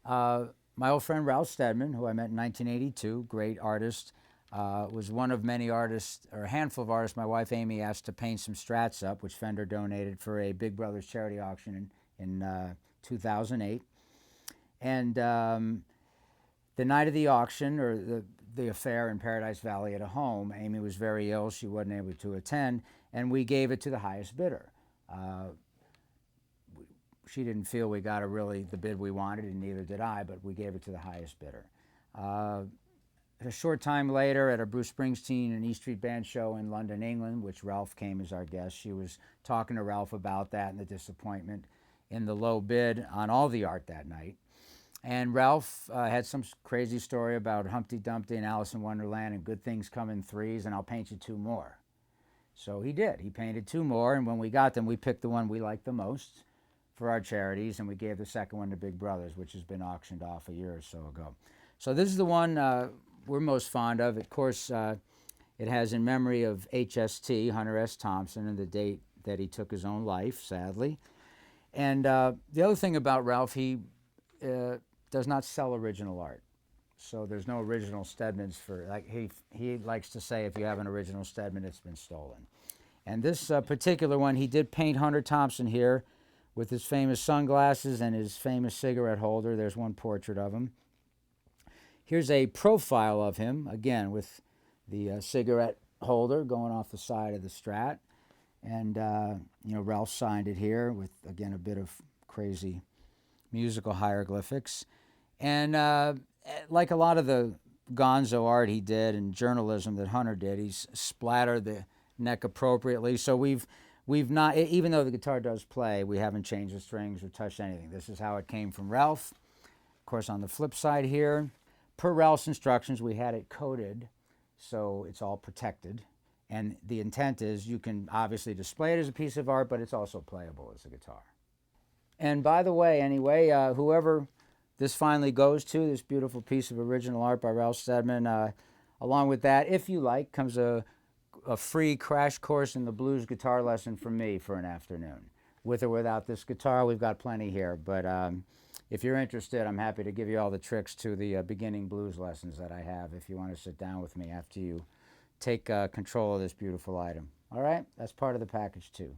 My old friend Ralph Steadman, who I met in 1982, great artist, was one of many artists, or a handful of artists, my wife Amy asked to paint some Strats up, which Fender donated for a Big Brothers charity auction in 2008. And the night of the auction, or the affair in Paradise Valley at a home, Amy was very ill. She wasn't able to attend, and we gave it to the highest bidder. She didn't feel we got the bid we wanted, and neither did I, but we gave it to the highest bidder. A short time later, at a Bruce Springsteen and E Street Band show in London, England, which Ralph came as our guest, she was talking to Ralph about that and the disappointment in the low bid on all the art that night. And Ralph had some crazy story about Humpty Dumpty and Alice in Wonderland and good things come in threes, and I'll paint you two more. So he did. He painted two more, and when we got them, we picked the one we liked the most for our charities, and we gave the second one to Big Brothers, which has been auctioned off a year or so ago. So this is the one we're most fond of. Of course, it has in memory of HST, Hunter S. Thompson, and the date that he took his own life, sadly. And the other thing about Ralph, he does not sell original art. So there's no original Steadmans for, like he likes to say, if you have an original Steadman, it's been stolen. And this particular one, he did paint Hunter Thompson here with his famous sunglasses and his famous cigarette holder. There's one portrait of him. Here's a profile of him, again, with the cigarette holder going off the side of the Strat. And, Ralph signed it here with, again, a bit of crazy musical hieroglyphics. And like a lot of the gonzo art he did and journalism that Hunter did, he's splattered the neck appropriately. So we've not, even though the guitar does play, we haven't changed the strings or touched anything. This is how it came from Ralph. Of course, on the flip side here, per Ralph's instructions, we had it coated so it's all protected. And the intent is you can obviously display it as a piece of art, but it's also playable as a guitar. And by the way, anyway, whoever this finally goes to, this beautiful piece of original art by Ralph Steadman, along with that, if you like, comes a free crash course in the blues guitar lesson from me for an afternoon. With or without this guitar, we've got plenty here. But if you're interested, I'm happy to give you all the tricks to the beginning blues lessons that I have if you want to sit down with me after you take control of this beautiful item. All right? That's part of the package too.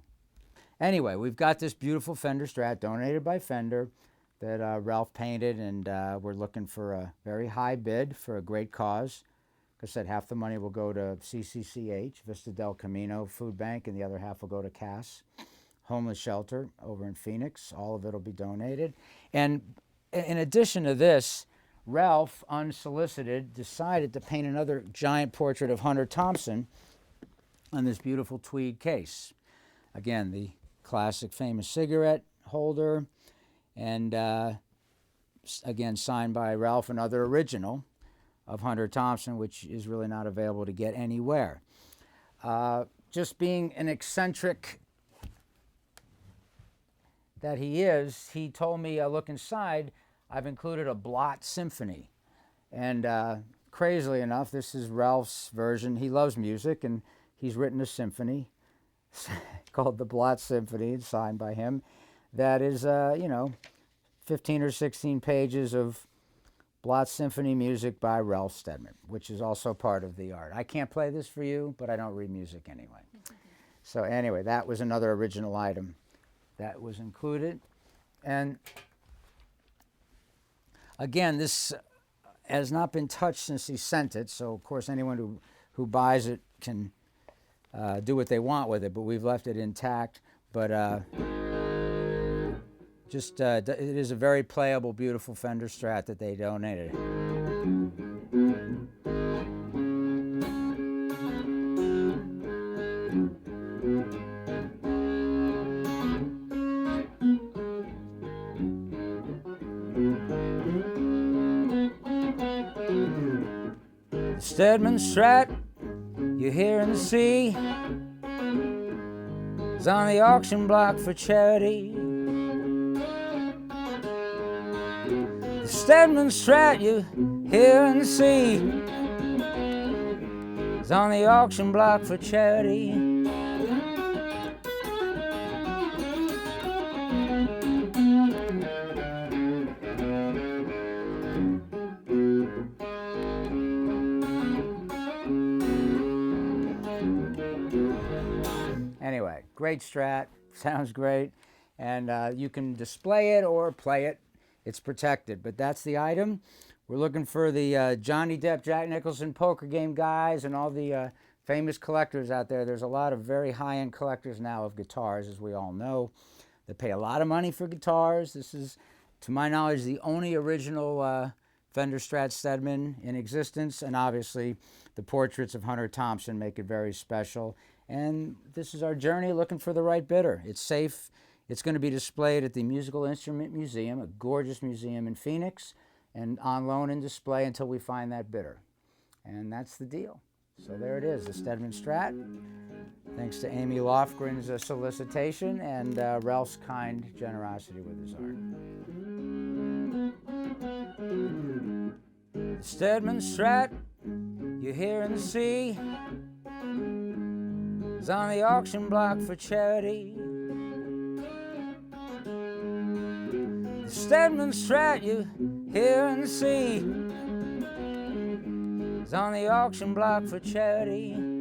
Anyway, we've got this beautiful Fender Strat donated by Fender that Ralph painted, and we're looking for a very high bid for a great cause. Like I said, half the money will go to CCCH, Vista del Camino Food Bank, and the other half will go to CAS, homeless shelter over in Phoenix. All of it will be donated. And in addition to this, Ralph, unsolicited, decided to paint another giant portrait of Hunter Thompson on this beautiful tweed case. Again, the classic famous cigarette holder, and again, signed by Ralph, another original of Hunter Thompson, which is really not available to get anywhere. Just being an eccentric that he is, he told me, look inside, I've included a Blot Symphony. And crazily enough, this is Ralph's version. He loves music, and he's written a symphony called the Blot Symphony, signed by him. That is, 15 or 16 pages of Blot Symphony music by Ralph Steadman, which is also part of the art. I can't play this for you, but I don't read music anyway. So anyway, that was another original item that was included. And again, this has not been touched since he sent it, so of course anyone who buys it can do what they want with it, but we've left it intact. But it is a very playable, beautiful Fender Strat that they donated. Steadman Strat you hear and see is on the auction block for charity. The Steadman Strat you hear and see is on the auction block for charity. Great Strat, sounds great. And you can display it or play it. It's protected, but that's the item. We're looking for the Johnny Depp, Jack Nicholson poker game guys and all the famous collectors out there. There's a lot of very high-end collectors now of guitars, as we all know. They pay a lot of money for guitars. This is, to my knowledge, the only original Fender Strat Stedman in existence, and obviously the portraits of Hunter Thompson make it very special. And this is our journey looking for the right bidder. It's safe. It's going to be displayed at the Musical Instrument Museum, a gorgeous museum in Phoenix, and on loan and display until we find that bidder. And that's the deal. So there it is, the Stedman Strat. Thanks to Amy Lofgren's solicitation and Ralph's kind generosity with his art. The Stedman Strat you hear and see is on the auction block for charity. The Stedman Strat you hear and see is on the auction block for charity.